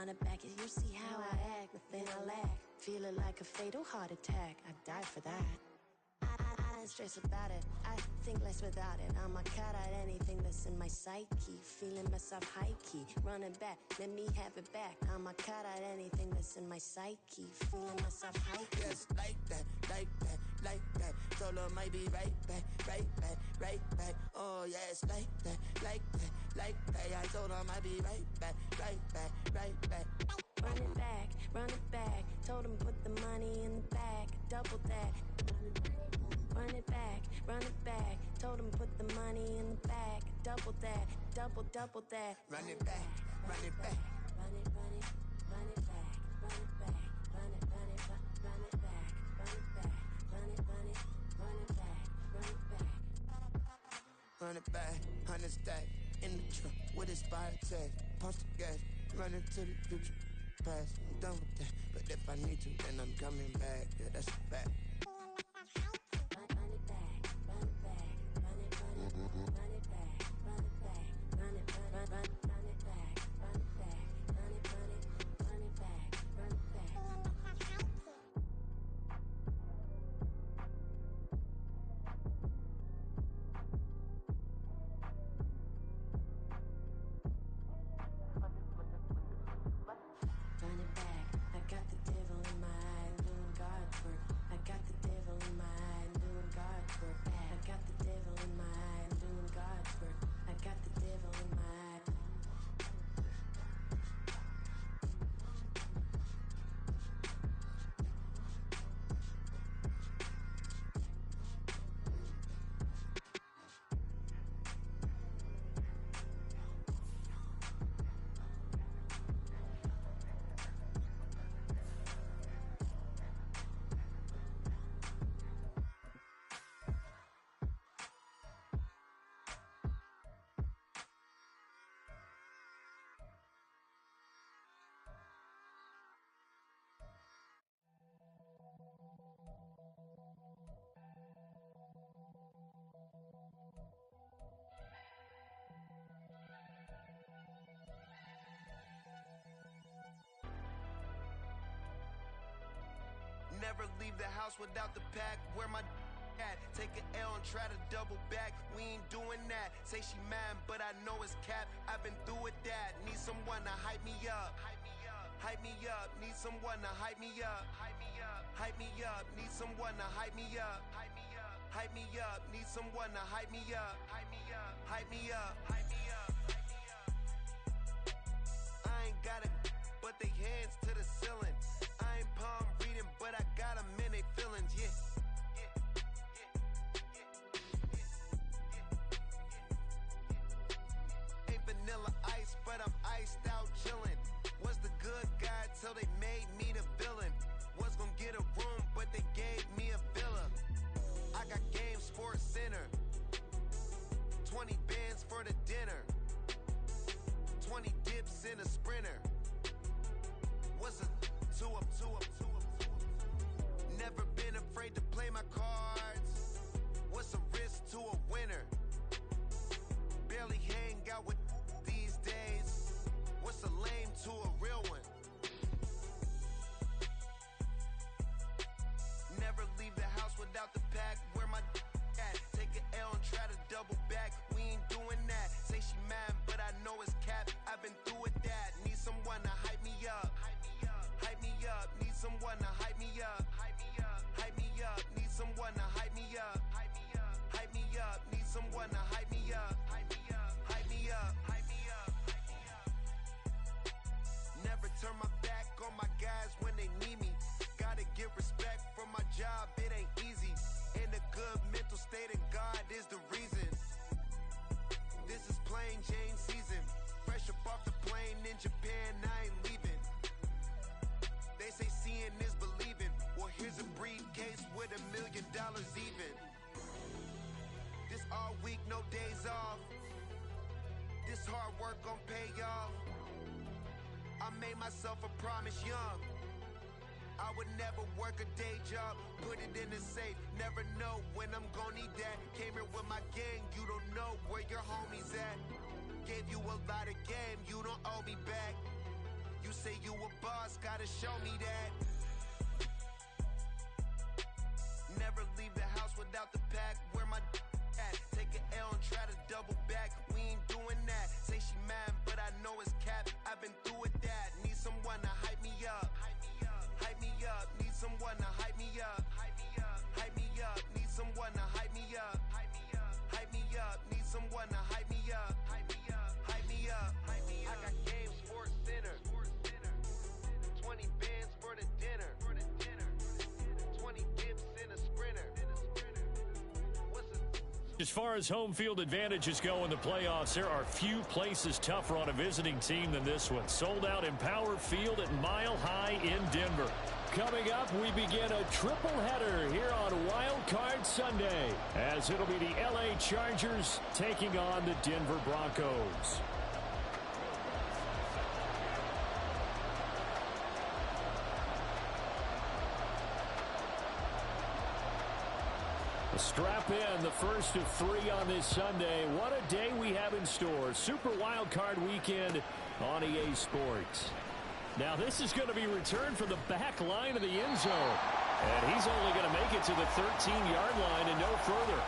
it back and you see how I act, but then I laugh. Feeling like a fatal heart attack. I die for that. I ain't stressed about it. I think less without it. I'ma cut out anything that's in my psyche. Feeling myself high key. Running back, let me have it back. I'ma cut out anything that's in my psyche. Feeling myself high key. Yes, like that, like that, like that. Solo might be right back, right back, right back. Oh yes, like that, like that, like that. I told him I'd be right back, right back, right back. Run it back, run it back. Told him put the money in the bag, double that. Run it back, run it back. Told him put the money in the bag, double that, double that. Run it back, run it back. Run it, run it, run it back, run it back, run it, run it, run it back, run it back, run it, run it, run it back, run it back. Run it back, 100 stack in the truck with expired tag. Punch the gas, run into the future. Past, I'm done with that. But if I need to, then I'm coming back. Yeah, that's a fact. Run it back, run it back, run it, run it, run it back, run it back, run it, run it back, run it back, run it, run it, run it back, run it back. Run it back, I got the devil in my eye, I'm doing God's work. I got the devil in my eye, I'm doing God's work. I got the devil in my eye, I'm doing God's work. I got the devil in my eye. Never leave the house without the pack. Where my at? Take an L and try to double back. We ain't doing that. Say she mad, but I know it's cap. I've been through with that. Need someone to hype me up. Hype me up. Hype me up. Need someone to hype me up. Hype me up. Hype me up. Need someone to hype me up. Hype me up. Hype me up. Need someone to hype me up. Hype me up. Hype me up. Hype me up. I ain't got it, but they hands to the ceiling. I ain't palm reading, but I got them in they feelings, yeah. Ain't vanilla ice, but I'm iced out chillin'. Was the good guy till they made me the villain. Was gonna get a room, but they gave me a villa. I got game Sports Center. 20 bands for the dinner. 20 dips in a sprinter. What's a two up? Never been afraid to play my cards. What's a risk to a winner? Barely hang out with these days. What's a lame to a real one? Never leave the house without the pack. Where my at? Take an L and try to double back. We ain't doing that. Say she mad, but I know it's cap. I've been through with that. Need someone to hype me up. Hype me up. Hype me up. Need someone to hype me up. Hype me up. Hype me up. Need someone to hype me up. Hype me up. Hype me up. Need someone to hype me up. Hype me up. Hype me up. Hype me up. Hype me up. Never turn my back on my guys when they need me. Gotta get respect from my job. It ain't easy. In a good mental state, and God is the reason. This is plain Jane season. Fresh up off the plane in Japan, I ain't leaving. They say seeing is believing. Well, here's a briefcase with $1 million even. This all week, no days off. This hard work gon' pay off. I made myself a promise young. I would never work a day job, put it in the safe. Never know when I'm gon' need that a lot of game, you don't owe me back. You say you a boss, gotta show me that. Never leave the house without the pack. Where my at? Take an L and try to double back. We ain't doing that. Say she mad, but I know it's cap. I've been through with that. Need someone to hype me up. Hype me up. Need someone to hype me up. Hype me up. Need someone to hype me up. Hype me up. Need someone to hype me up. Hype me up. I got game sports center. 20 bands for the dinner. 20 dips in a sprinter. As far as home field advantages go in the playoffs, there are few places tougher on a visiting team than this one. Sold out Empower Field at Mile High in Denver. Coming up, we begin a triple header here on Wildcard Sunday, as it'll be the LA Chargers taking on the Denver Broncos. Strap in, the first of 3 on this Sunday. What a day we have in store. Super Wildcard Weekend on EA Sports. Now this is going to be returned from the back line of the end zone. And he's only going to make it to the 13-yard line and no further.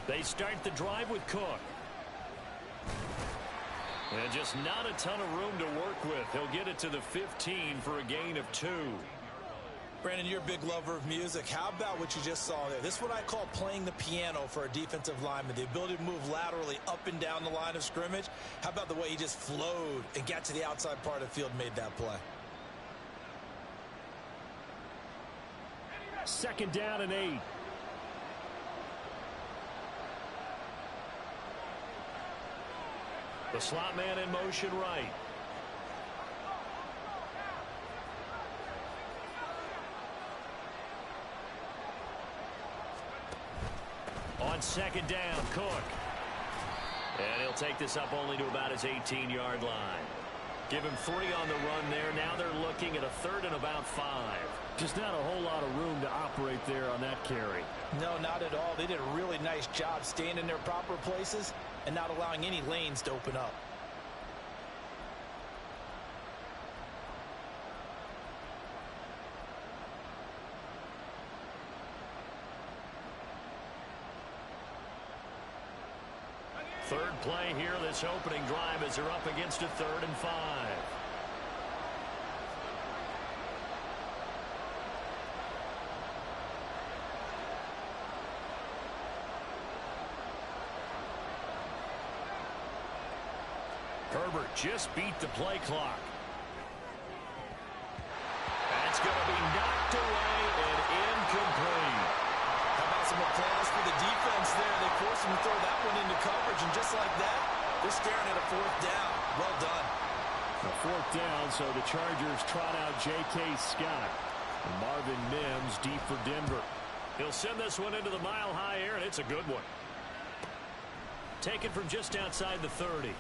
They start the drive with Cook. And just not a ton of room to work with. He'll get it to the 15 for a gain of 2. Brandon, you're a big lover of music. How about what you just saw there? This is what I call playing the piano for a defensive lineman. The ability to move laterally up and down the line of scrimmage. How about the way he just flowed and got to the outside part of the field and made that play? Second down and 8. The slot man in motion right. On second down, Cook. And he'll take this up only to about his 18-yard line. Give him 3 on the run there. Now they're looking at a 3rd and about 5. Just not a whole lot of room to operate there on that carry. No, not at all. They did a really nice job staying in their proper places and not allowing any lanes to open up. Third play here, this opening drive, as they're up against a 3rd and 5. Herbert just beat the play clock. That's going to be knocked away and incomplete. How about some applause for the defense there? They forced him to throw that one into coverage, and just like that, they're staring at a 4th down. Well done. A 4th down, so the Chargers trot out J.K. Scott. And Marvin Mims deep for Denver. He'll send this one into the mile-high air, and it's a good one. Taken from just outside the 30.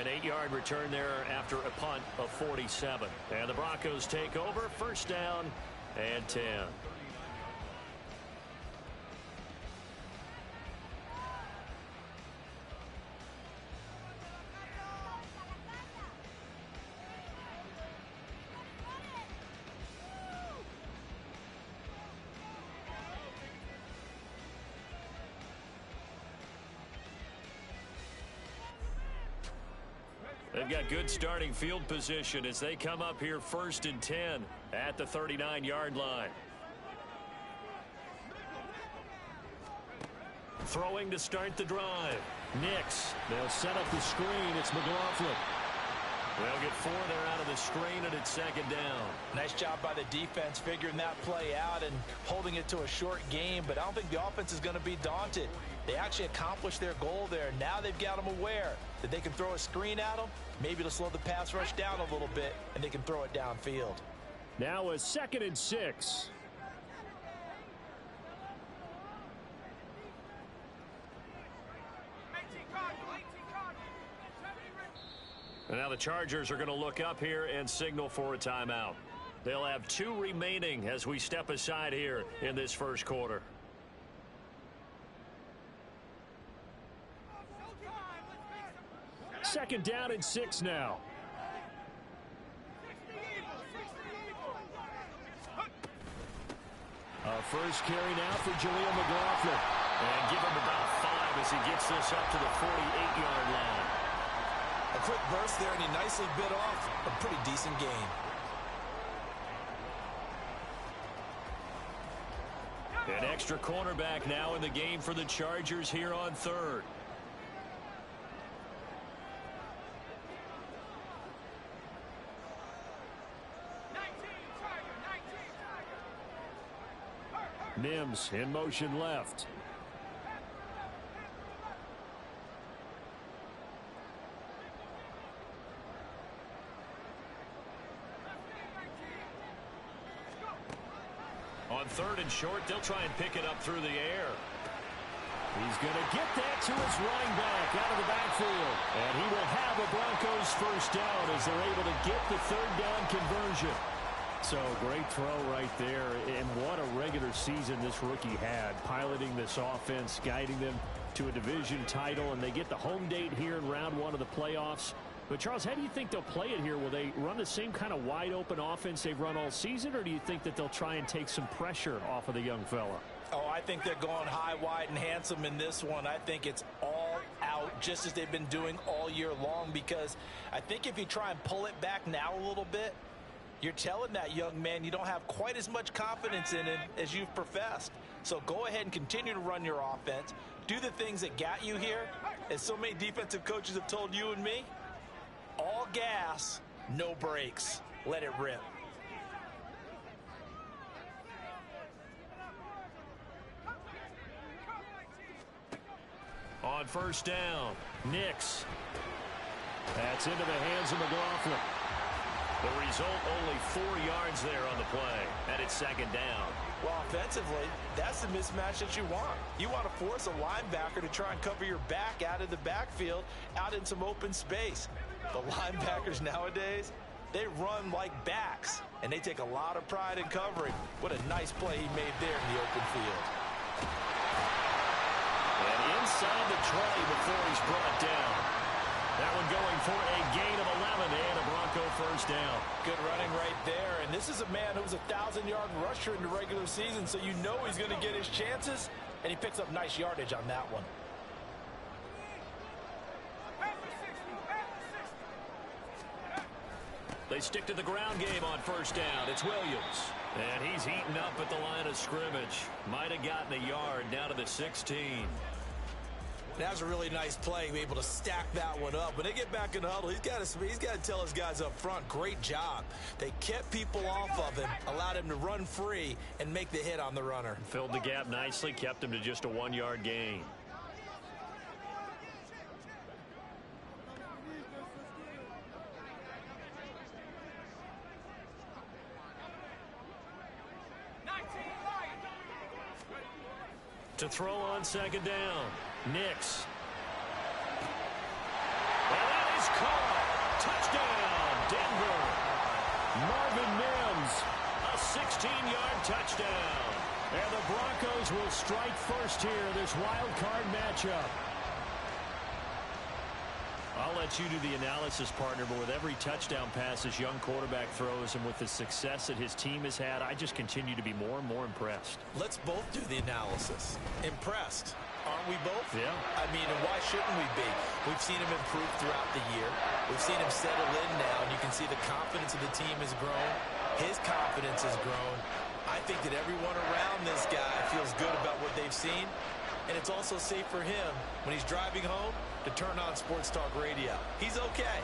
An 8-yard return there after a punt of 47. And the Broncos take over, first down and 10. They've got good starting field position as they come up here 1st and 10 at the 39-yard line. Throwing to start the drive. Nix. They'll set up the screen. It's McLaughlin. They'll get 4 there out of the screen, and it's second down. Nice job by the defense figuring that play out and holding it to a short game, but I don't think the offense is going to be daunted. They actually accomplished their goal there. Now they've got them aware that they can throw a screen at them, maybe to slow the pass rush down a little bit, and they can throw it downfield. Now a 2nd and 6. And now the Chargers are going to look up here and signal for a timeout. They'll have 2 remaining as we step aside here in this first quarter. Second down and 6 now. First carry now for Jaleel McLaughlin. And give him about 5 as he gets this up to the 48-yard line. A quick burst there, and he nicely bit off a pretty decent gain. An extra cornerback now in the game for the Chargers here on 3rd. Mims in motion left. On 3rd and short, they'll try and pick it up through the air. He's going to get that to his running back out of the backfield. And he will have a Broncos first down as they're able to get the 3rd down conversion. So great throw right there. And what a regular season this rookie had, piloting this offense, guiding them to a division title. And they get the home date here in round 1 of the playoffs. But, Charles, how do you think they'll play it here? Will they run the same kind of wide-open offense they've run all season, or do you think that they'll try and take some pressure off of the young fella? Oh, I think they're going high, wide, and handsome in this one. I think it's all out, just as they've been doing all year long, because I think if you try and pull it back now a little bit, you're telling that young man you don't have quite as much confidence in him as you've professed. So go ahead and continue to run your offense. Do the things that got you here. As so many defensive coaches have told you and me, all gas, no brakes. Let it rip. On first down, Nix. That's into the hands of McLaughlin. The result, only 4 yards there on the play, and it's second down. Well, offensively, that's the mismatch that you want. You want to force a linebacker to try and cover your back out of the backfield, out in some open space. The linebackers nowadays, they run like backs, and they take a lot of pride in covering. What a nice play he made there in the open field. And inside the 20 before he's brought down. That one going for a gain of 11 and a Bronco first down. Good running right there, and this is a man who's a 1,000-yard rusher in the regular season, so you know he's going to get his chances, and he picks up nice yardage on that one. They stick to the ground game on first down. It's Williams. And he's heating up at the line of scrimmage. Might have gotten a yard down to the 16. That was a really nice play, be able to stack that one up. When they get back in the huddle, he's got to tell his guys up front, great job. They kept people off of him, allowed him to run free and make the hit on the runner. Filled the gap nicely, kept him to just a 1-yard gain. To throw on second down, Nix. And that is caught. Touchdown, Denver. Marvin Mims. A 16-yard touchdown. And the Broncos will strike first here in this wild card matchup. I'll let you do the analysis, partner, but with every touchdown pass this young quarterback throws and with the success that his team has had, I just continue to be more and more impressed. Let's both do the analysis. Impressed, aren't we both? Yeah. I mean, and why shouldn't we be? We've seen him improve throughout the year. We've seen him settle in now, and you can see the confidence of the team has grown. His confidence has grown. I think that everyone around this guy feels good about what they've seen. And it's also safe for him when he's driving home to turn on Sports Talk Radio. He's okay.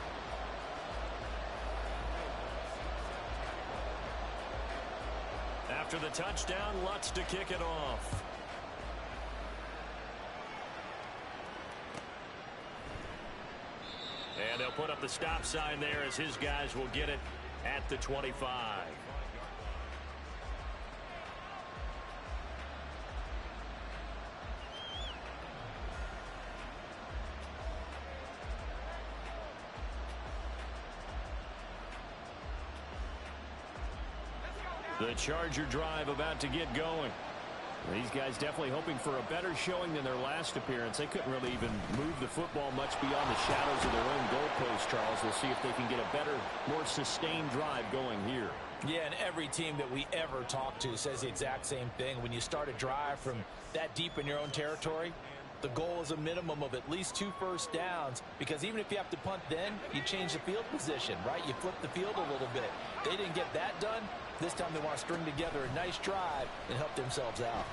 After the touchdown, Lutz to kick it off. And they'll put up the stop sign there as his guys will get it at the 25. The Charger drive about to get going. These guys definitely hoping for a better showing than their last appearance. They couldn't really even move the football much beyond the shadows of their own goalpost, Charles. We'll see if they can get a better, more sustained drive going here. Yeah, and every team that we ever talk to says the exact same thing. When you start a drive from that deep in your own territory, the goal is a minimum of at least 2 first downs, because even if you have to punt then, you change the field position, right? You flip the field a little bit. They didn't get that done. This time they want to string together a nice drive and help themselves out.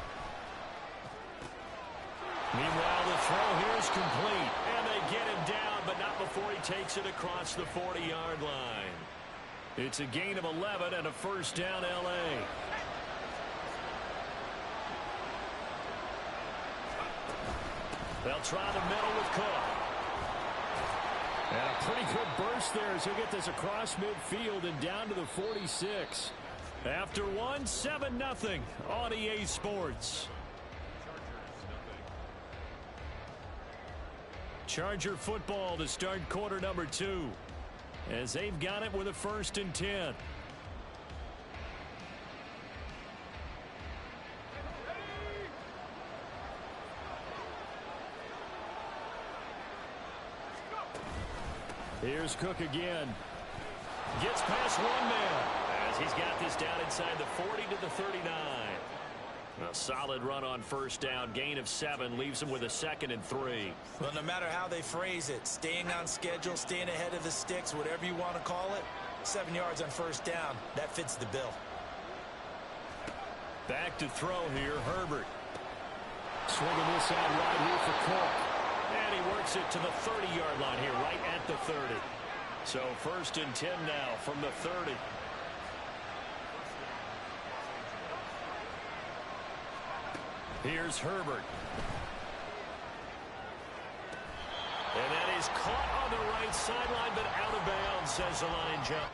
Meanwhile, the throw here is complete. And they get him down, but not before he takes it across the 40-yard line. It's a gain of 11 and a first down, L.A. They'll try the middle with Cook. And a pretty good burst there as he'll get this across midfield and down to the 46. After one, 7-0 on EA Sports. Charger football to start quarter number 2. As they've got it with a 1st and 10. Here's Cook again. Gets past one man as he's got this down inside the 40 to the 39. A solid run on first down. Gain of 7 leaves him with a 2nd and 3. Well, no matter how they phrase it, staying on schedule, staying ahead of the sticks, whatever you want to call it, 7 yards on first down, that fits the bill. Back to throw here, Herbert. Swinging this out right here for Cook. And he works it to the 30-yard line here, right at the 30. So 1st and 10 now from the 30. Here's Herbert. And that is caught on the right sideline, but out of bounds, says the line jump.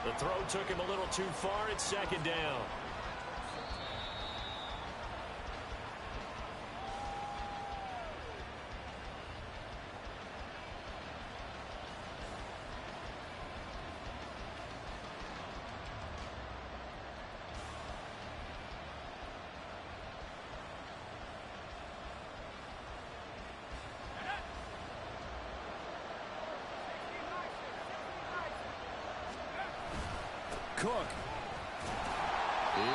The throw took him a little too far. It's 2nd down. Cook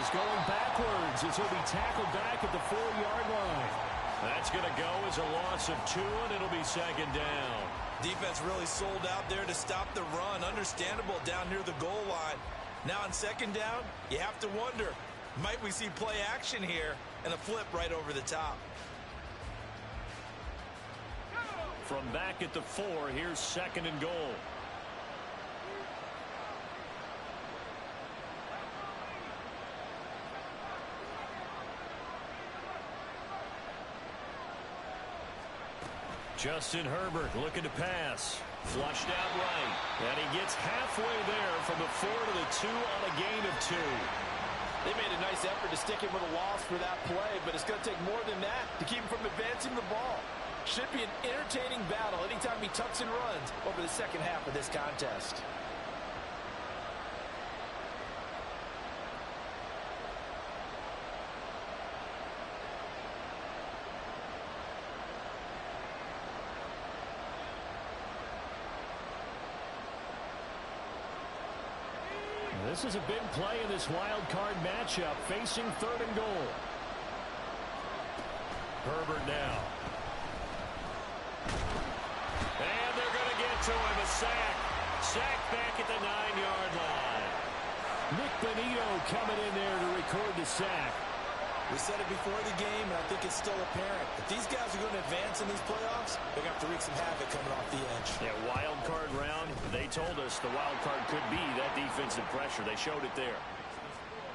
is going backwards as he'll be tackled back at the 4-yard line. That's going to go as a loss of 2, and it'll be 2nd down. Defense really sold out there to stop the run. Understandable down near the goal line. Now on 2nd down, you have to wonder, might we see play action here and a flip right over the top? From back at the 4, here's 2nd and goal. Justin Herbert looking to pass. Flushed out right. And he gets halfway there from the 4 to the 2 on a gain of 2. They made a nice effort to stick him with a loss for that play, but it's going to take more than that to keep him from advancing the ball. Should be an entertaining battle anytime he tucks and runs over the second half of this contest. This is a big play in this wild card matchup, facing 3rd and goal. Herbert now. And they're going to get to him, a sack. Sack back at the 9-yard line. Nick Benito coming in there to record the sack. We said it before the game, and I think it's still apparent. If these guys are going to advance in these playoffs, they're going to have to wreak some havoc coming off the edge. Yeah, wild card round. They told us the wild card could be that defensive pressure. They showed it there.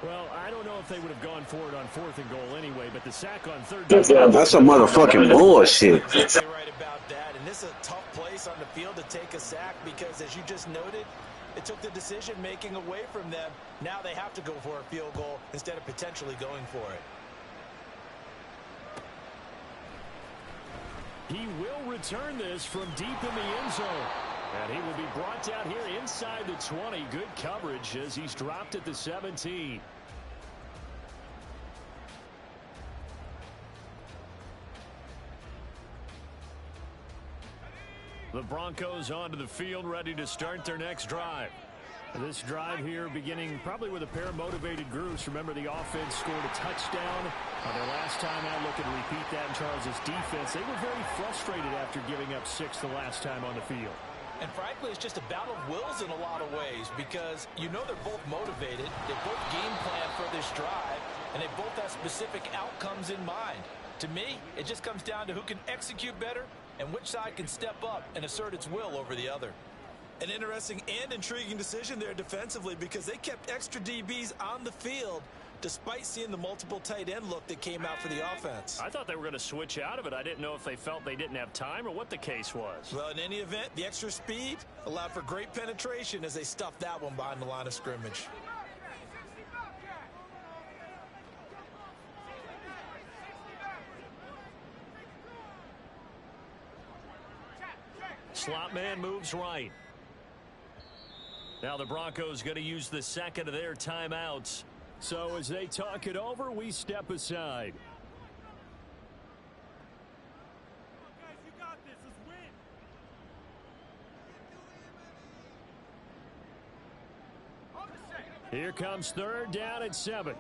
Well, I don't know if they would have gone for it on 4th and goal anyway, but the sack on 3rd down. That's some motherfucking bullshit. You're right about that, and this is a tough place on the field to take a sack because, as you just noted, it took the decision-making away from them. Now they have to go for a field goal instead of potentially going for it. He will return this from deep in the end zone. And he will be brought down here inside the 20. Good coverage as he's dropped at the 17. The Broncos onto the field, ready to start their next drive. This drive here beginning probably with a pair of motivated groups. Remember, the offense scored a touchdown on their last time out. Looking to repeat that in Charles' defense. They were very frustrated after giving up 6 the last time on the field. And frankly, it's just a battle of wills in a lot of ways because you know they're both motivated. They both game plan for this drive, and they both have specific outcomes in mind. To me, it just comes down to who can execute better and which side can step up and assert its will over the other. An interesting and intriguing decision there defensively because they kept extra DBs on the field despite seeing the multiple tight end look that came out for the offense. I thought they were going to switch out of it. I didn't know if they felt they didn't have time or what the case was. Well, in any event, the extra speed allowed for great penetration as they stuffed that one behind the line of scrimmage. Slot man moves right. Now the Broncos going to use the second of their timeouts. So as they talk it over, we step aside. Guys, you got this. Let's win. Here comes 3rd down at 7.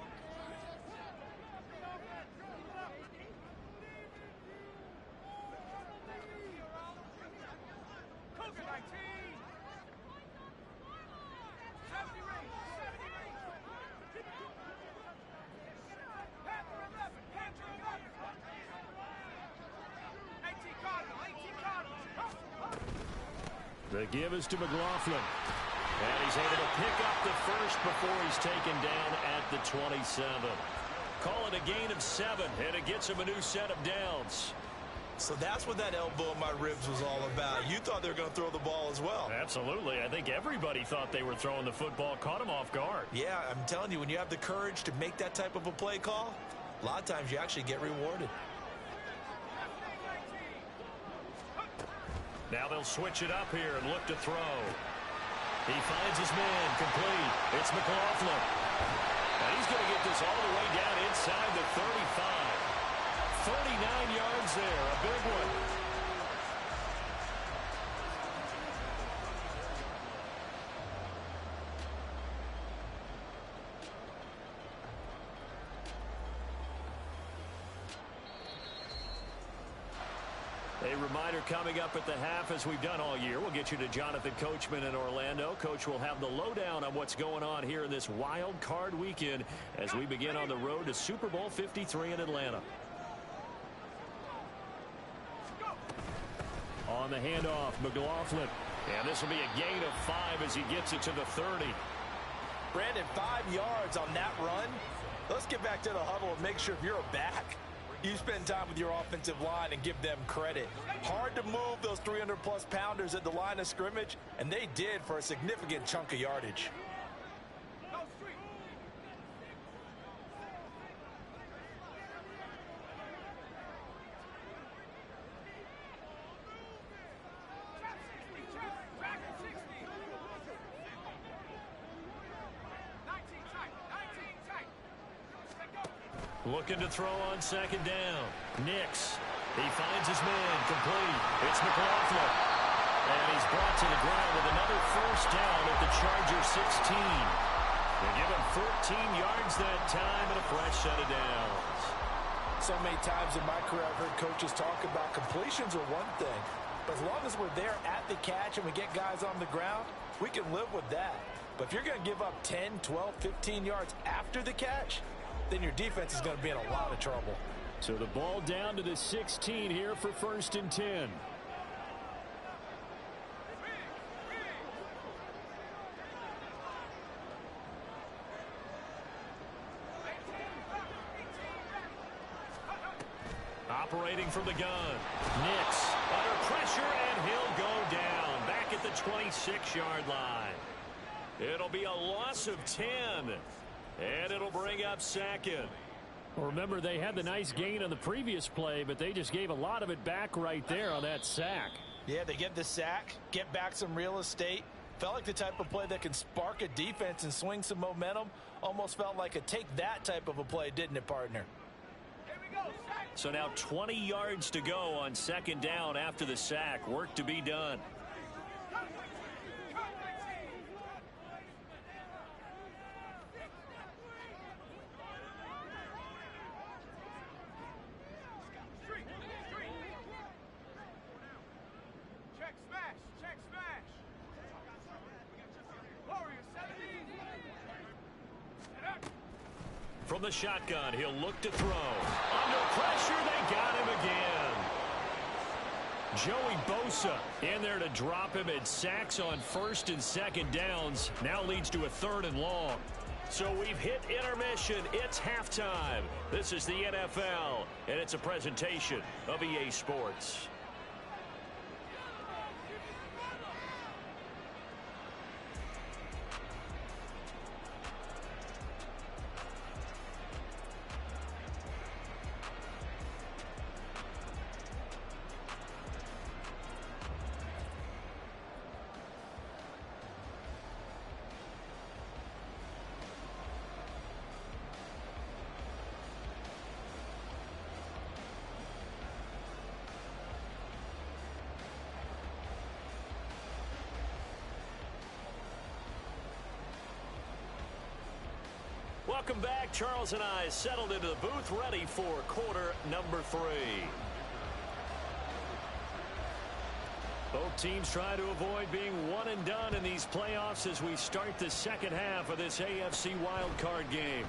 The give is to McLaughlin. And he's able to pick up the first before he's taken down at the 27. Call it a gain of 7, and it gets him a new set of downs. So that's what that elbow in my ribs was all about. You thought they were going to throw the ball as well. Absolutely. I think everybody thought they were throwing the football, caught him off guard. Yeah, I'm telling you, when you have the courage to make that type of a play call, a lot of times you actually get rewarded. Now they'll switch it up here and look to throw. He finds his man complete. It's McLaughlin. And he's going to get this all the way down inside the 35. 39 yards there, a big one. A reminder coming up at the half, as we've done all year. We'll get you to Jonathan Coachman in Orlando. Coach will have the lowdown on what's going on here in this wild card weekend as we begin on the road to Super Bowl 53 in Atlanta. On the handoff, McLaughlin. And this will be a gain of 5 as he gets it to the 30. Brandon, 5 yards on that run. Let's get back to the huddle and make sure if you're a back, you spend time with your offensive line and give them credit. Hard to move those 300-plus pounders at the line of scrimmage, and they did for a significant chunk of yardage. Looking to throw on 2nd down. Nix. He finds his man complete. It's McLaughlin. And he's brought to the ground with another 1st down at the Charger 16. They give him 14 yards that time and a fresh set of downs. So many times in my career I've heard coaches talk about completions are one thing. But as long as we're there at the catch and we get guys on the ground, we can live with that. But if you're going to give up 10, 12, 15 yards after the catch, then your defense is going to be in a lot of trouble. So the ball down to the 16 here for 1st and 10. Operating from the gun. Nix under pressure, and he'll go down back at the 26-yard line. It'll be a loss of 10, and it'll bring up 2nd. Well, remember, they had the nice gain on the previous play, but they just gave a lot of it back right there on that sack. Yeah, they get the sack, get back some real estate. Felt like the type of play that can spark a defense and swing some momentum. Almost felt like a take that type of a play, didn't it, partner? So now 20 yards to go on 2nd down after the sack. Work to be done. From the shotgun, he'll look to throw. Under pressure, they got him again. Joey Bosa in there to drop him. At sacks on 1st and 2nd downs. Now leads to a 3rd and long. So we've hit intermission. It's halftime. This is the NFL, and it's a presentation of EA Sports. Welcome back. Charles and I settled into the booth, ready for quarter number 3. Both teams try to avoid being one and done in these playoffs as we start the second half of this AFC Wildcard game.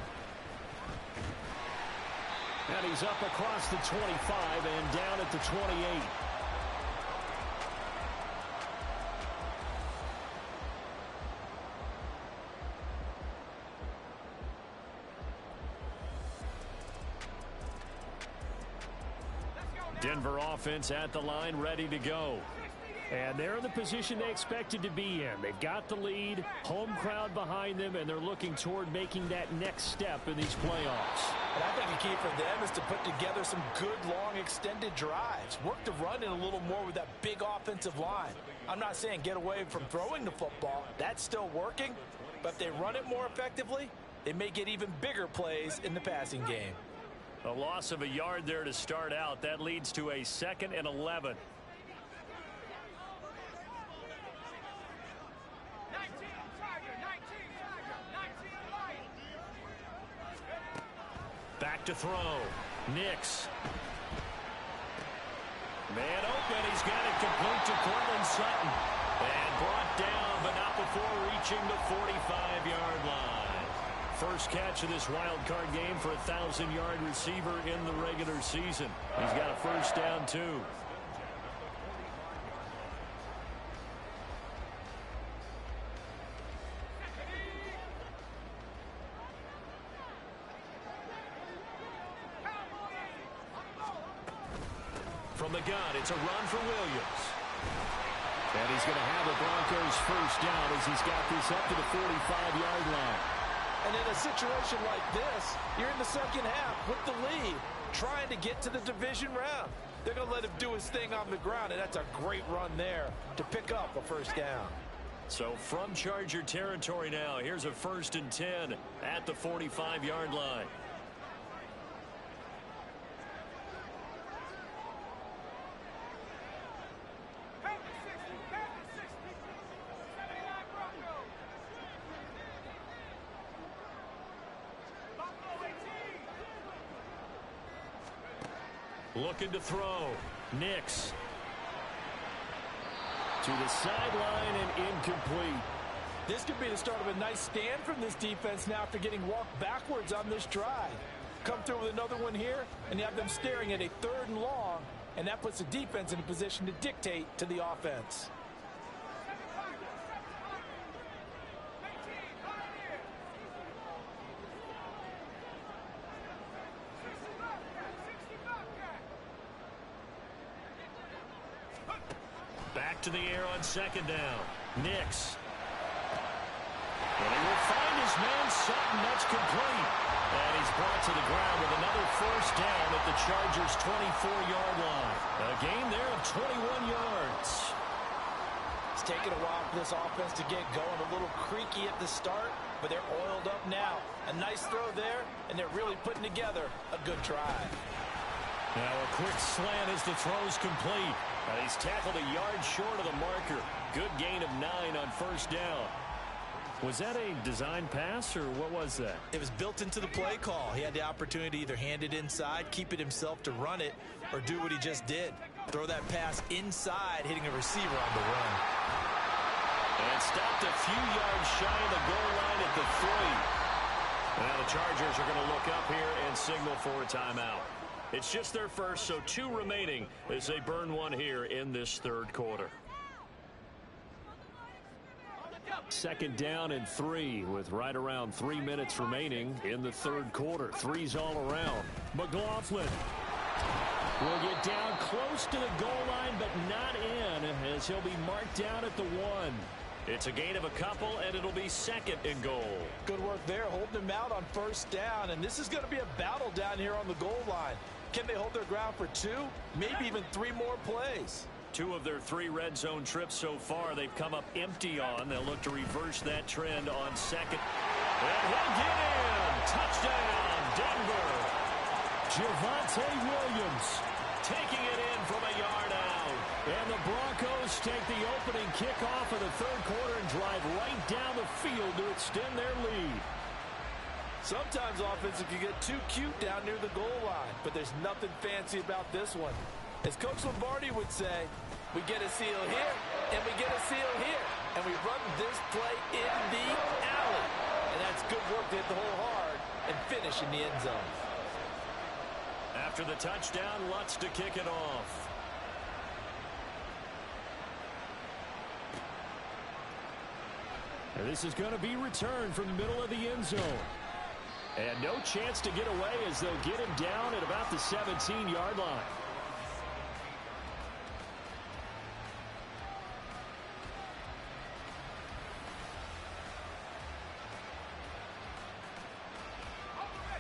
And he's up across the 25 and down at the 28. Denver offense at the line, ready to go. And they're in the position they expected to be in. They've got the lead, home crowd behind them, and they're looking toward making that next step in these playoffs. And I think the key for them is to put together some good, long, extended drives. Work the run in a little more with that big offensive line. I'm not saying get away from throwing the football. That's still working. But if they run it more effectively, they may get even bigger plays in the passing game. A loss of a yard there to start out. That leads to a 2nd and 11. Back to throw. Nix. Man open. He's got it complete to Cortland Sutton. And brought down, but not before reaching the 45-yard line. First catch of this wild card game for a 1,000-yard receiver in the regular season. He's got a first down, too. From the gun, it's a run for Williams. And he's going to have the Broncos first down as he's got this up to the 45-yard line. And in a situation like this, you're in the second half with the lead, trying to get to the division round. They're going to let him do his thing on the ground, and that's a great run there to pick up a first down. So from Charger territory now, here's a 1st and 10 at the 45-yard line. Looking to throw. Nix. To the sideline and incomplete. This could be the start of a nice stand from this defense now after getting walked backwards on this drive. Come through with another one here, and you have them staring at a 3rd and long, and that puts the defense in a position to dictate to the offense. Back to the air on 2nd down. Nix. And he will find his man Sutton. That's complete. And he's brought to the ground with another 1st down at the Chargers' 24-yard line. A gain there of 21 yards. It's taken a while for this offense to get going. A little creaky at the start, but they're oiled up now. A nice throw there, and they're really putting together a good drive. Now a quick slant as the throw's complete. He's tackled a yard short of the marker. Good gain of 9 on 1st down. Was that a design pass, or what was that? It was built into the play call. He had the opportunity to either hand it inside, keep it himself to run it, or do what he just did. Throw that pass inside, hitting a receiver on the run. And stopped a few yards shy of the goal line at the 3. Now the Chargers are going to look up here and signal for a timeout. It's just their first, so 2 remaining as they burn one here in this 3rd quarter. 2nd down and 3 with right around 3 minutes remaining in the 3rd quarter. 3's all around. McLaughlin will get down close to the goal line, but not in, as he'll be marked down at the 1. It's a gain of a couple, and it'll be 2nd and goal. Good work there, holding him out on 1st down, and this is going to be a battle down here on the goal line. Can they hold their ground for 2, maybe even 3 more plays? 2 of their 3 red zone trips so far they've come up empty on. They'll look to reverse that trend on 2nd. And he'll get in. Touchdown, Denver. Javonte Williams taking it in from a yard out. And the Broncos take the opening kickoff of the 3rd quarter and drive right down the field to extend their lead. Sometimes offenses can get too cute down near the goal line, but there's nothing fancy about this one. As Coach Lombardi would say, we get a seal here, and we get a seal here, and we run this play in the alley. And that's good work to hit the hole hard and finish in the end zone. After the touchdown, Lutz to kick it off. And this is going to be returned from the middle of the end zone. And no chance to get away as they'll get him down at about the 17-yard line.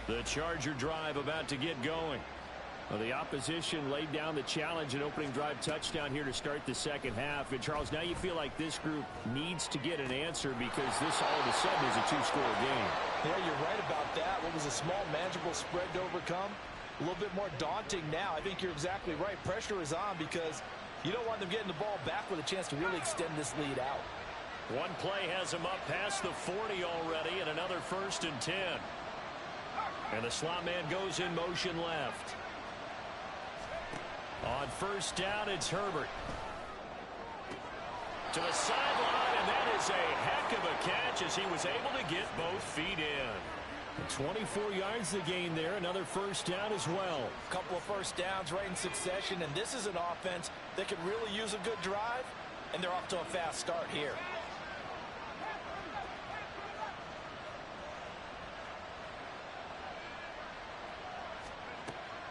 The Charger drive about to get going. Well, the opposition laid down the challenge and opening drive touchdown here to start the 2nd half. And, Charles, now you feel like this group needs to get an answer because this all of a sudden is a 2-score game. Yeah, you're right about that. What was a small, manageable spread to overcome? A little bit more daunting now. I think you're exactly right. Pressure is on because you don't want them getting the ball back with a chance to really extend this lead out. One play has them up past the 40 already, and another 1st and 10. And the slot man goes in motion left. On 1st down, it's Herbert. To the sideline, and that is a heck of a catch as he was able to get both feet in. 24 yards the gain there, another 1st down as well. A couple of 1st downs right in succession, and this is an offense that could really use a good drive, and they're off to a fast start here.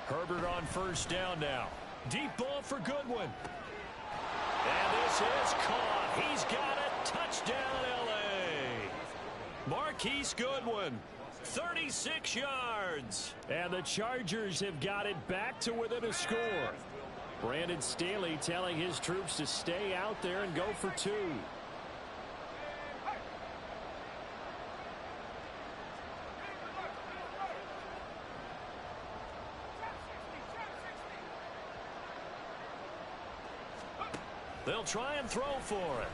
Herbert on 1st down now. Deep ball for Goodwin. And this is caught. He's got it. Touchdown, L.A. Marquise Goodwin, 36 yards. And the Chargers have got it back to within a score. Brandon Staley telling his troops to stay out there and go for 2. They'll try and throw for it.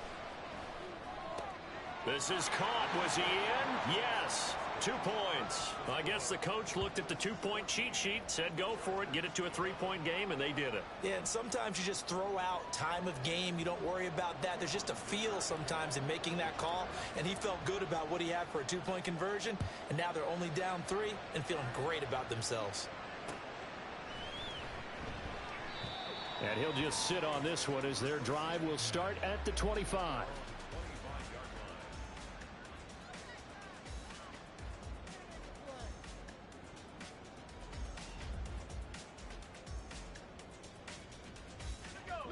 This is caught. Was he in? Yes. 2 points. I guess the coach looked at the 2-point cheat sheet, said go for it, get it to a 3-point game, and they did it. Yeah, and sometimes you just throw out time of game. You don't worry about that. There's just a feel sometimes in making that call, and he felt good about what he had for a 2-point conversion, and now they're only down 3 and feeling great about themselves. And he'll just sit on this one as their drive will start at the 25.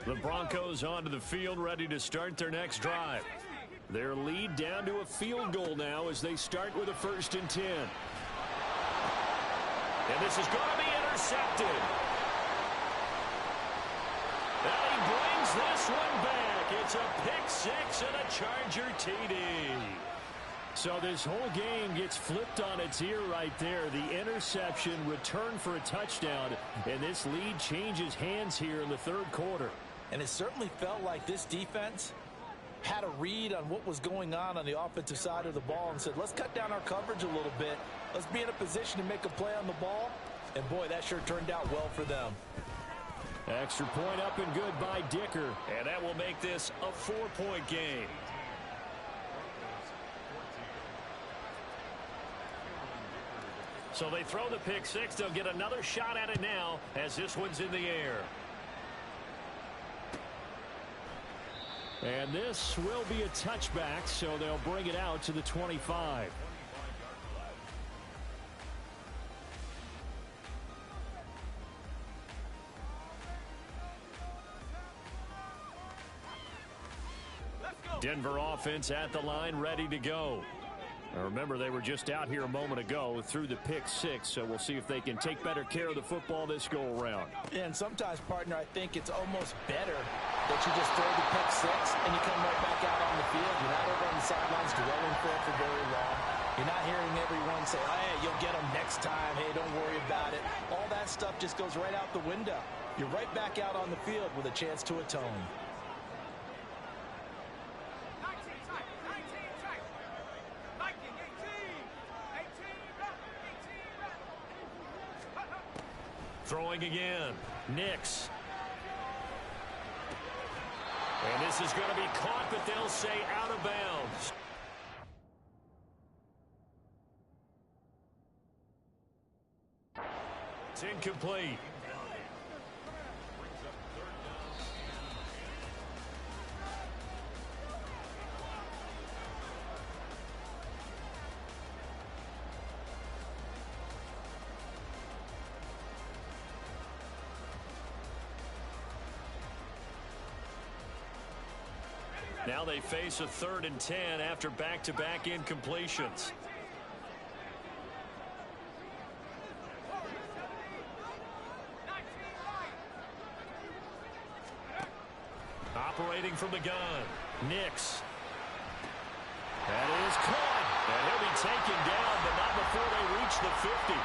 The Broncos onto the field, ready to start their next drive. Their lead down to a field goal now as they start with a 1st and 10. And this is going to be intercepted. And he brings this one back. It's a pick 6 and a Charger TD. So this whole game gets flipped on its ear right there. The interception, return for a touchdown, and this lead changes hands here in the 3rd quarter. And it certainly felt like this defense had a read on what was going on the offensive side of the ball and said, let's cut down our coverage a little bit. Let's be in a position to make a play on the ball. And, boy, that sure turned out well for them. Extra point up and good by Dicker. And that will make this a 4-point game. So they throw the pick 6. They'll get another shot at it now as this one's in the air. And this will be a touchback, so they'll bring it out to the 25. Denver offense at the line, ready to go. Now remember, they were just out here a moment ago through the pick 6, so we'll see if they can take better care of the football this go-around. Yeah, and sometimes, partner, I think it's almost better that you just throw the pick 6 and you come right back out on the field. You're not over on the sidelines dwelling for it for very long. You're not hearing everyone say, oh, hey, you'll get them next time. Hey, don't worry about it. All that stuff just goes right out the window. You're right back out on the field with a chance to atone. Throwing again. Nix. And this is going to be caught, but they'll say out of bounds. It's incomplete. Now they face a 3rd and 10 after back-to-back incompletions. Operating from the gun, Nix. That is caught. And he'll be taken down, but not before they reach the 50.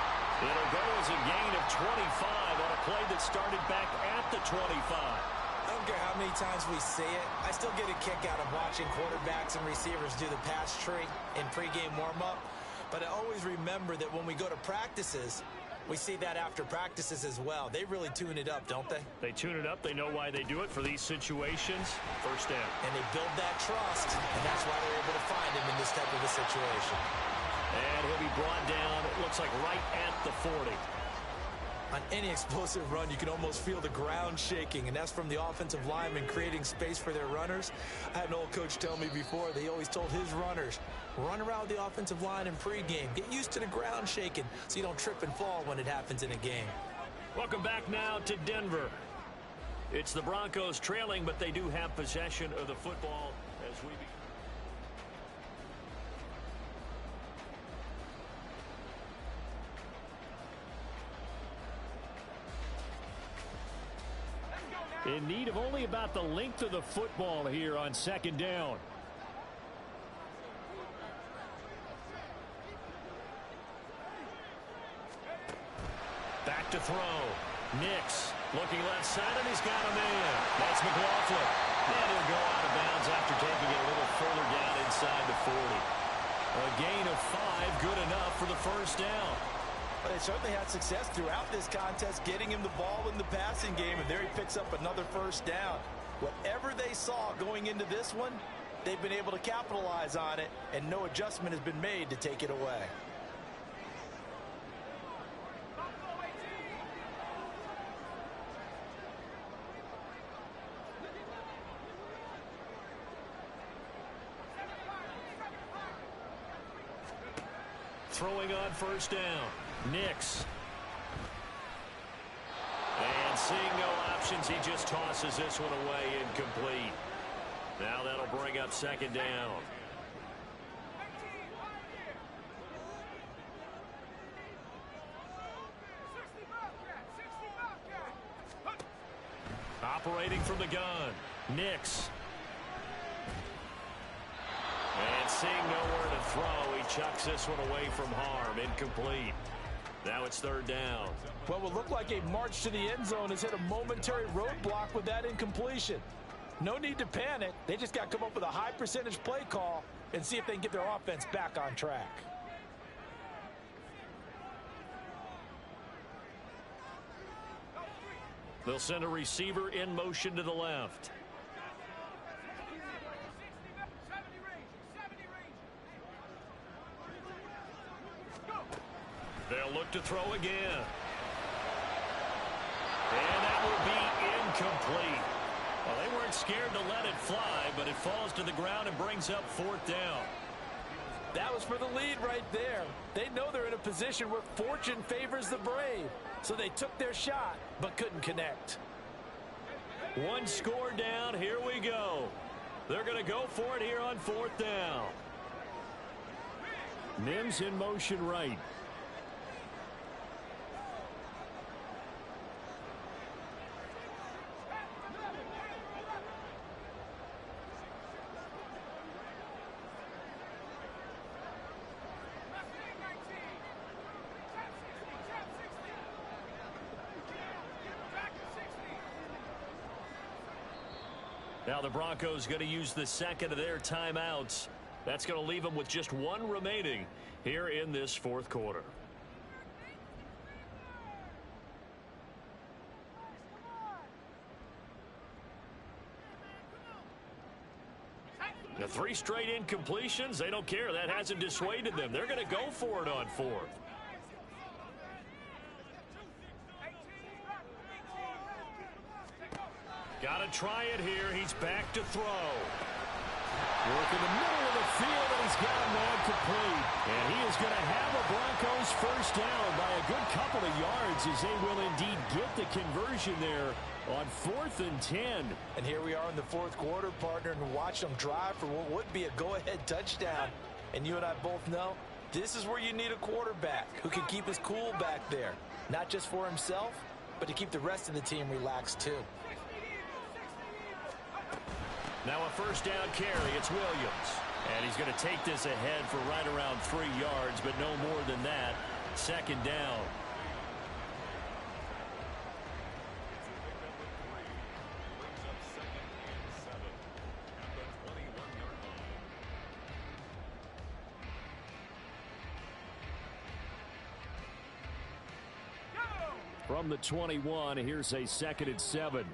It'll go as a gain of 25 on a play that started back at the 25. I don't care how many times we see it. I still get a kick out of watching quarterbacks and receivers do the pass tree in pregame warm-up. But I always remember that when we go to practices, we see that after practices as well. They really tune it up, don't they? They tune it up. They know why they do it for these situations. 1st down. And they build that trust, and that's why they're able to find him in this type of a situation. And he'll be brought down, it looks like right at the 40. On any explosive run, you can almost feel the ground shaking, and that's from the offensive linemen creating space for their runners. I had an old coach tell me before, they always told his runners, run around the offensive line in pregame. Get used to the ground shaking so you don't trip and fall when it happens in a game. Welcome back now to Denver. It's the Broncos trailing, but they do have possession of the football as we begin. In need of only about the length of the football here on 2nd down. Back to throw. Nix looking left side, and he's got a man. That's McLaughlin. And he'll go out of bounds after taking it a little further down inside the 40. A gain of 5, good enough for the first down. But they certainly had success throughout this contest, getting him the ball in the passing game, and there he picks up another first down. Whatever they saw going into this one, they've been able to capitalize on it, and no adjustment has been made to take it away. Throwing on first down, Nix. And seeing no options, he just tosses this one away incomplete. Now that'll bring up second down. Operating from the gun, Nix. And seeing nowhere to throw, he chucks this one away from harm, incomplete. Now it's third down. Well, what looked like a march to the end zone has hit a momentary roadblock with that incompletion. No need to panic. They just got to come up with a high percentage play call and see if they can get their offense back on track. They'll send a receiver in motion to the left. They'll look to throw again. And that will be incomplete. Well, they weren't scared to let it fly, but it falls to the ground and brings up fourth down. That was for the lead right there. They know they're in a position where fortune favors the brave. So they took their shot, but couldn't connect. One score down. Here we go. They're going to go for it here on fourth down. Mims in motion right. Now the Broncos going to use the second of their timeouts. That's going to leave them with just one remaining here in this fourth quarter. The 3 straight incompletions, they don't care. That hasn't dissuaded them. They're going to go for it on fourth. Got to try it here. He's back to throw. Work in the middle of the field, and he's got a man complete. And he is going to have a Broncos first down by a good couple of yards as they will indeed get the conversion there on 4th and 10. And here we are in the fourth quarter, partner, and watch them drive for what would be a go-ahead touchdown. And you and I both know this is where you need a quarterback who can keep his cool back there. Not just for himself, but to keep the rest of the team relaxed too. Now a first down carry. It's Williams. And he's going to take this ahead for right around 3 yards, but no more than that. Second down. From the 21, here's a 2nd and 7.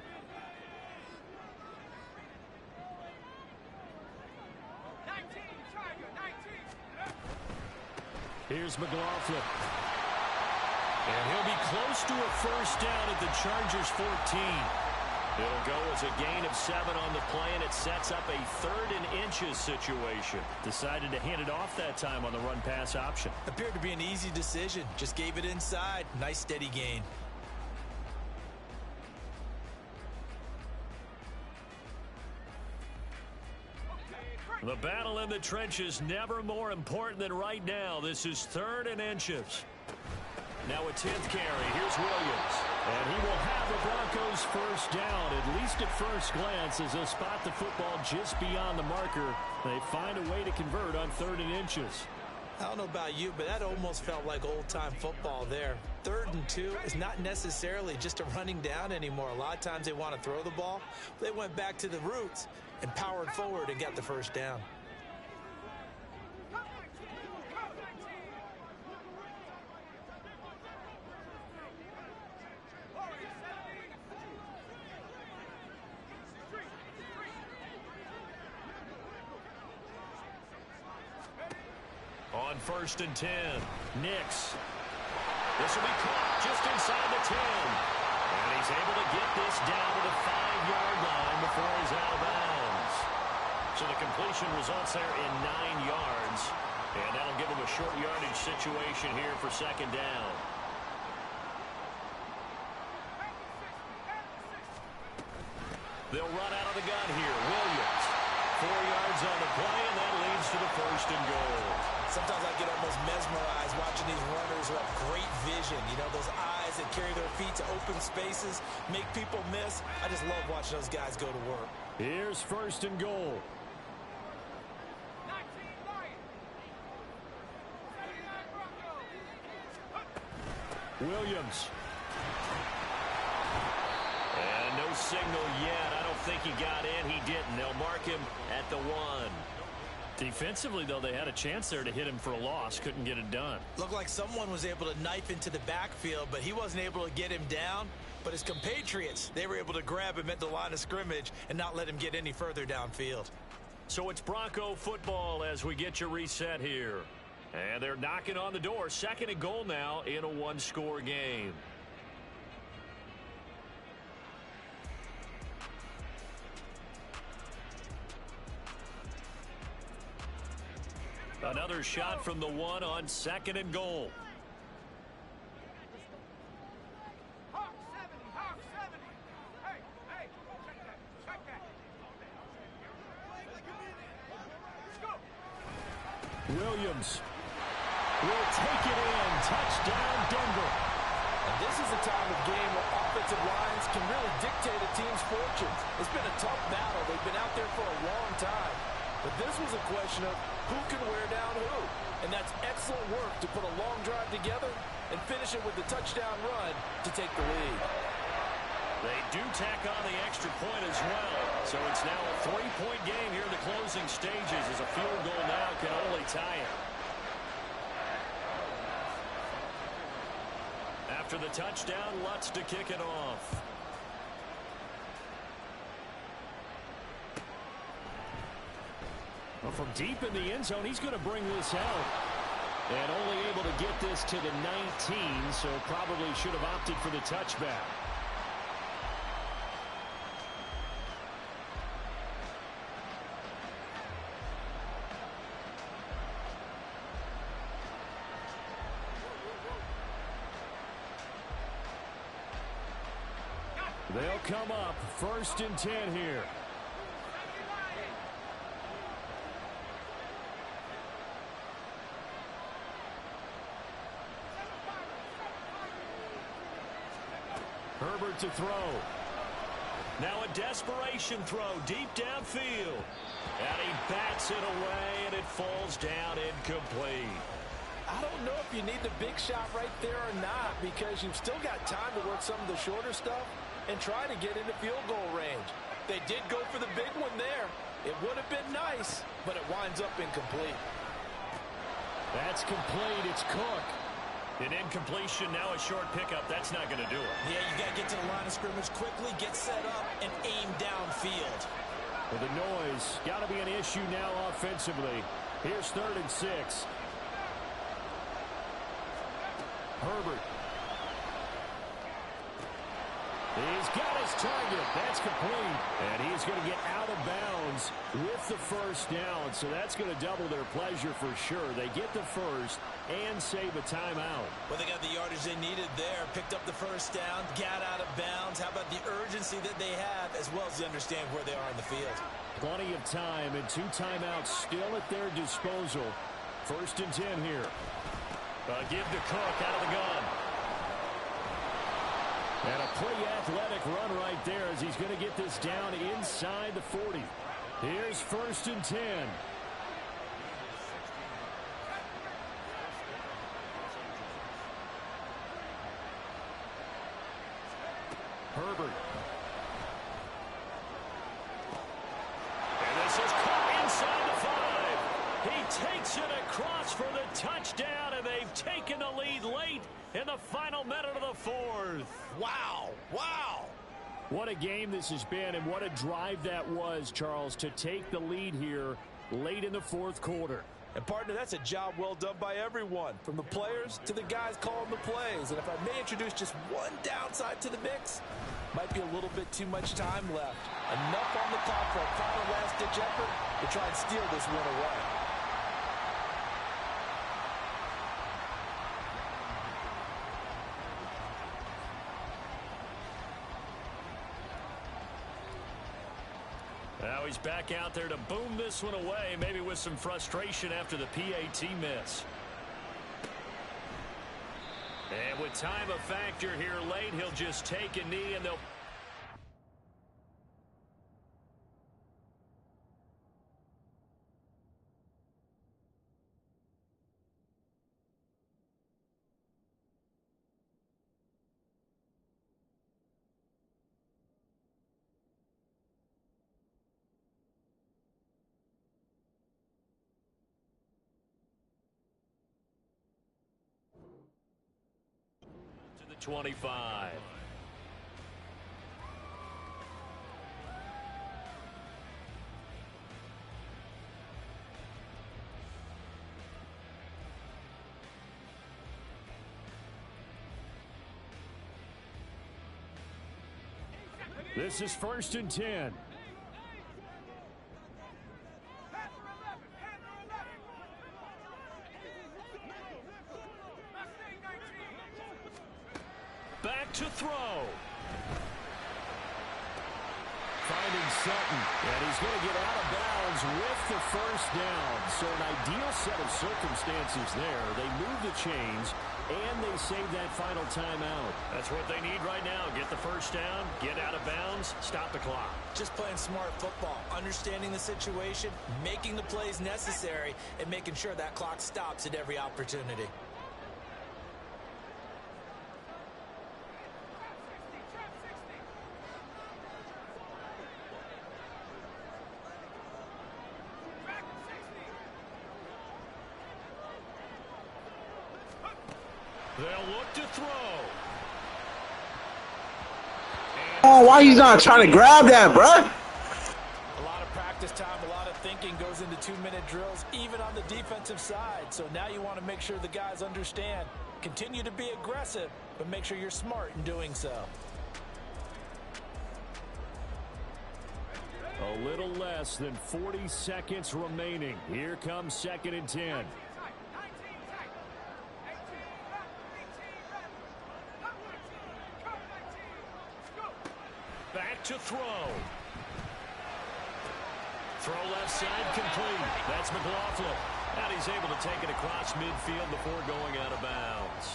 Here's McLaughlin. And he'll be close to a first down at the Chargers' 14. It'll go as a gain of 7 on the play, and it sets up a 3rd and inches situation. Decided to hand it off that time on the run-pass option. Appeared to be an easy decision. Just gave it inside. Nice steady gain. The battle in the trenches never more important than right now. This is 3rd and inches. Now a 10th carry. Here's Williams. And he will have the Broncos first down, at least at first glance, as they spot the football just beyond the marker. They find a way to convert on 3rd and inches. I don't know about you, but that almost felt like old-time football there. 3rd and 2 is not necessarily just a running down anymore. A lot of times they want to throw the ball. They went back to the roots and powered forward and got the first down. On 1st and 10, Nix. This will be caught just inside the 10. And he's able to get this down to the 5-yard line before he's out of bounds. So the completion results there in 9 yards. And that'll give him a short yardage situation here for 2nd down. They'll run out of the gun here. Williams. 4 yards on the play, and that leads to the 1st and goal. Sometimes I get almost mesmerized watching these runners who have great vision. You know, those eyes that carry their feet to open spaces, make people miss. I just love watching those guys go to work. Here's 1st and goal. Williams. And no signal yet. I don't think he got in. He didn't. They'll mark him at the 1. Defensively, though, they had a chance there to hit him for a loss. Couldn't get it done. Looked like someone was able to knife into the backfield, but he wasn't able to get him down. But his compatriots, they were able to grab him at the line of scrimmage and not let him get any further downfield. So it's Bronco football as we get you reset here. And they're knocking on the door. 2nd and goal now in a 1-score game. Another shot from the 1 on 2nd and goal. Williams will take it in. Touchdown, Denver. And this is a time of game where offensive lines can really dictate a team's fortunes. It's been a tough battle. They've been out there for a long time. But this was a question of who can wear down who. And that's excellent work to put a long drive together and finish it with the touchdown run to take the lead. They do tack on the extra point as well. So it's now a 3-point game here in the closing stages as a field goal now can only tie it. After the touchdown, Lutz to kick it off. Well, from deep in the end zone, he's going to bring this out. And only able to get this to the 19, so probably should have opted for the touchback. They'll come up 1st and 10 here. Herbert to throw. Now a desperation throw deep downfield. And he bats it away, and it falls down incomplete. I don't know if you need the big shot right there or not, because you've still got time to work some of the shorter stuff and try to get into field goal range. They did go for the big one there. It would have been nice, but it winds up incomplete. That's complete. It's Cook. An incompletion, now a short pickup. That's not going to do it. Yeah, you got to get to the line of scrimmage quickly, get set up, and aim downfield. Well, the noise got to be an issue now offensively. Here's 3rd and 6. Herbert. He's got his target. That's complete. And he's going to get out of bounds with the 1st down. So that's going to double their pleasure for sure. They get the 1st and save a timeout. Well, they got the yardage they needed there. Picked up the 1st down, got out of bounds. How about the urgency that they have, as well as they understand where they are in the field? Plenty of time and 2 timeouts still at their disposal. 1st and 10 here. Give to Cook out of the gun. And a pretty athletic run right there as he's going to get this down inside the 40. Here's 1st and 10. He takes it across for the touchdown, and they've taken the lead late in the final minute of the fourth. Wow. Wow. What a game this has been, and what a drive that was, Charles, to take the lead here late in the fourth quarter. And, partner, that's a job well done by everyone, from the players to the guys calling the plays. And if I may introduce just one downside to the mix, might be a little bit too much time left. Enough on the clock for a final last-ditch effort to try and steal this win away. Now he's back out there to boom this one away, maybe with some frustration after the PAT miss. And with time a factor here late, he'll just take a knee and they'll... to the 25. This is 1st and 10. Back to throw. Finding Sutton, and he's going to get out of bounds with the first down. So an ideal set of circumstances there. They move the chains, and they save that final timeout. That's what they need right now. Get the first down, get out of bounds, stop the clock. Just playing smart football, understanding the situation, making the plays necessary, and making sure that clock stops at every opportunity. They'll look to throw. Oh, why he's not trying to grab that, bruh? A lot of practice time, a lot of thinking goes into 2-minute drills, even on the defensive side. So now you want to make sure the guys understand. Continue to be aggressive, but make sure you're smart in doing so. A little less than 40 seconds remaining. Here comes 2nd and 10. Back to throw. Throw left side complete. That's McLaughlin. And he's able to take it across midfield before going out of bounds.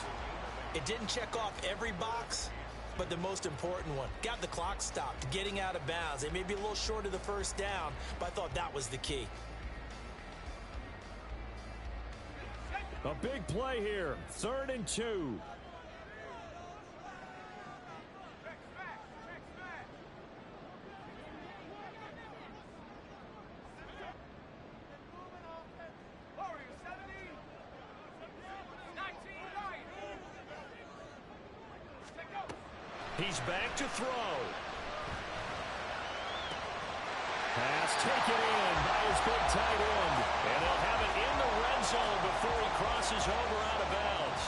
It didn't check off every box, but the most important one. Got the clock stopped, getting out of bounds. They may be a little short of the first down, but I thought that was the key. A big play here. 3rd and 2. He's back to throw. Pass taken in by his big tight end. And he'll have it in the red zone before he crosses over out of bounds.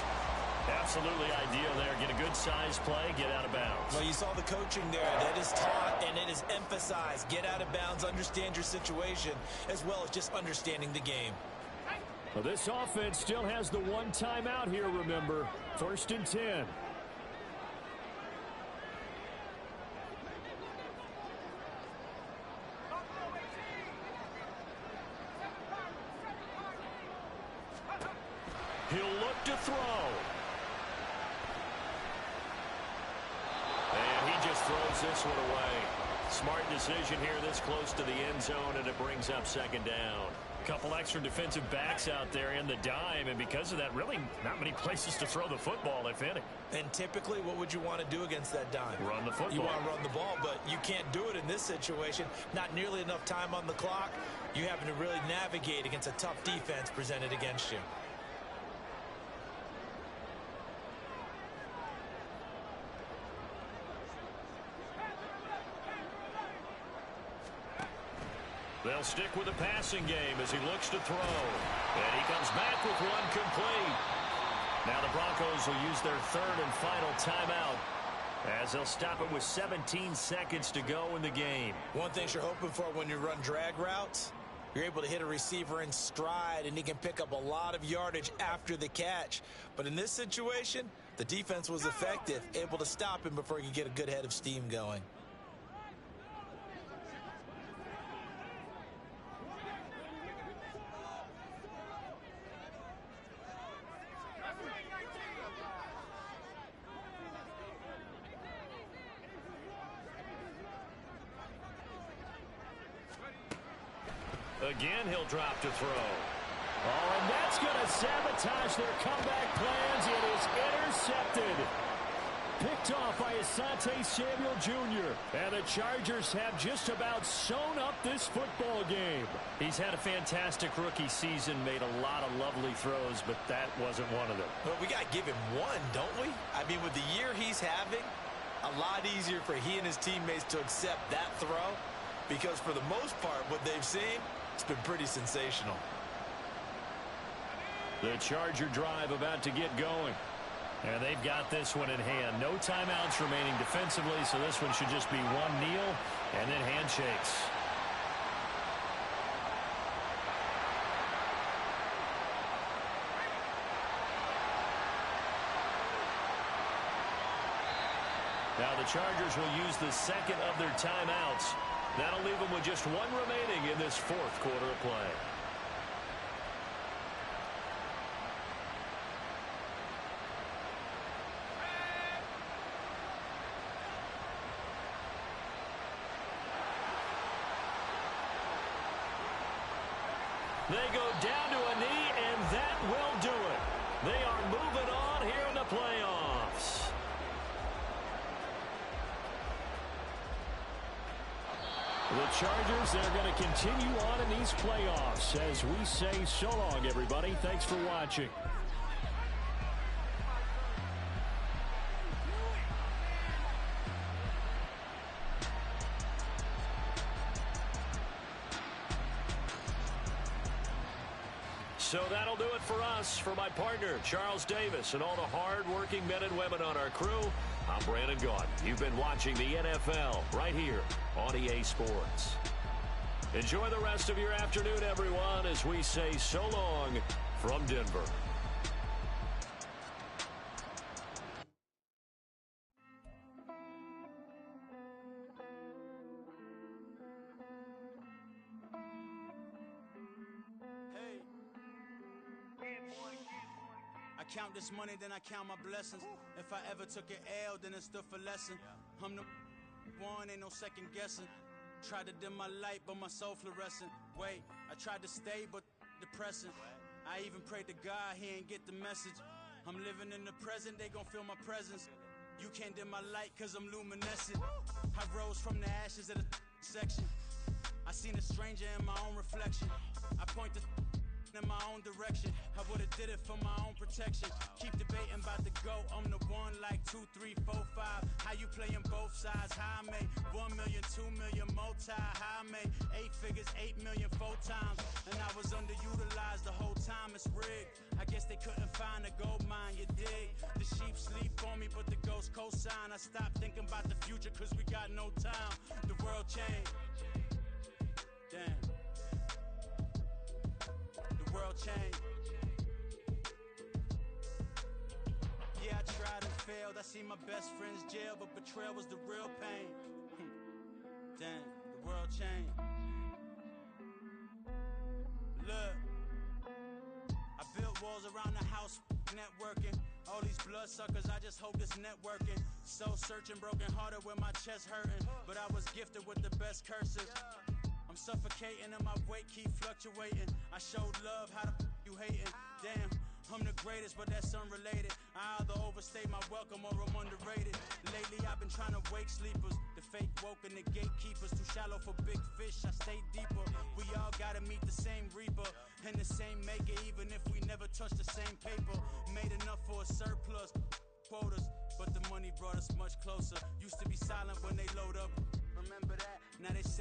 Absolutely ideal there. Get a good size play, get out of bounds. Well, you saw the coaching there. That is taught and it is emphasized. Get out of bounds, understand your situation, as well as just understanding the game. Well, this offense still has the one timeout here, remember. 1st and 10. He'll look to throw. And he just throws this one away. Smart decision here this close to the end zone, and it brings up second down. A couple extra defensive backs out there in the dime, and because of that, really not many places to throw the football, if any. And typically, what would you want to do against that dime? Run the football. You want to run the ball, but you can't do it in this situation. Not nearly enough time on the clock. You having to really navigate against a tough defense presented against you. They'll stick with the passing game as he looks to throw. And he comes back with one complete. Now the Broncos will use their third and final timeout as they'll stop it with 17 seconds to go in the game. One thing you're hoping for when you run drag routes, you're able to hit a receiver in stride, and he can pick up a lot of yardage after the catch. But in this situation, the defense was effective, able to stop him before he could get a good head of steam going. Again, he'll drop to throw. Oh, and that's going to sabotage their comeback plans. It is intercepted. Picked off by Asante Samuel Jr. And the Chargers have just about sewn up this football game. He's had a fantastic rookie season, made a lot of lovely throws, but that wasn't one of them. But we got to give him one, don't we? I mean, with the year he's having, a lot easier for he and his teammates to accept that throw, because for the most part, what they've seen, it's been pretty sensational. The Charger drive about to get going. And they've got this one in hand. No timeouts remaining defensively, so this one should just be one kneel and then handshakes. Now the Chargers will use the second of their timeouts. That'll leave them with just one remaining in this fourth quarter of play. They go down to a knee, and that will do it. They are moving on here in the playoffs. The Chargers, they're going to continue on in these playoffs as we say so long, everybody. Thanks for watching. So that'll do it for us. For my partner, Charles Davis, and all the hard-working men and women on our crew, I'm Brandon Gaudin. You've been watching the NFL right here on EA Sports. Enjoy the rest of your afternoon, everyone, as we say so long from Denver. I count this money, then I count my blessings. If I ever took an L, then it stood for lesson. I'm the one, ain't no second guessing. Tried to dim my light, but my soul fluorescent. Wait, I tried to stay, but depressing. I even prayed to God, he ain't get the message. I'm living in the present, they gon' feel my presence. You can't dim my light, cause I'm luminescent. I rose from the ashes of the section. I seen a stranger in my own reflection. I point the in my own direction. I would've did it for my own protection. Keep debating about the GOAT. I'm the one like 2, 3, 4, 5. How you playing both sides? How I made 1 million, 2 million, multi. How I made 8 figures, 8 million, 4 times. And I was underutilized the whole time. It's rigged. I guess they couldn't find a gold mine, you dig? The sheep sleep on me, but the ghost co-sign. I stopped thinking about the future cause we got no time. The world changed. Damn. The world changed. Yeah, I tried and failed. I see my best friends jail, but betrayal was the real pain. Damn, the world changed. Look, I built walls around the house, networking. All these bloodsuckers, I just hope this networking. Soul searching, broken hearted with my chest hurting. But I was gifted with the best curses. I'm suffocating and my weight keep fluctuating. I showed love, how the you hating? Damn, I'm the greatest, but that's unrelated. I either overstay my welcome or I'm underrated. Lately I've been trying to wake sleepers. The fake woke and the gatekeepers. Too shallow for big fish, I stay deeper. We all gotta meet the same reaper and the same maker, even if we never touch the same paper. Made enough for a surplus quotas, but the money brought us much closer. Used to be silent when they load up. Remember that? Now they sit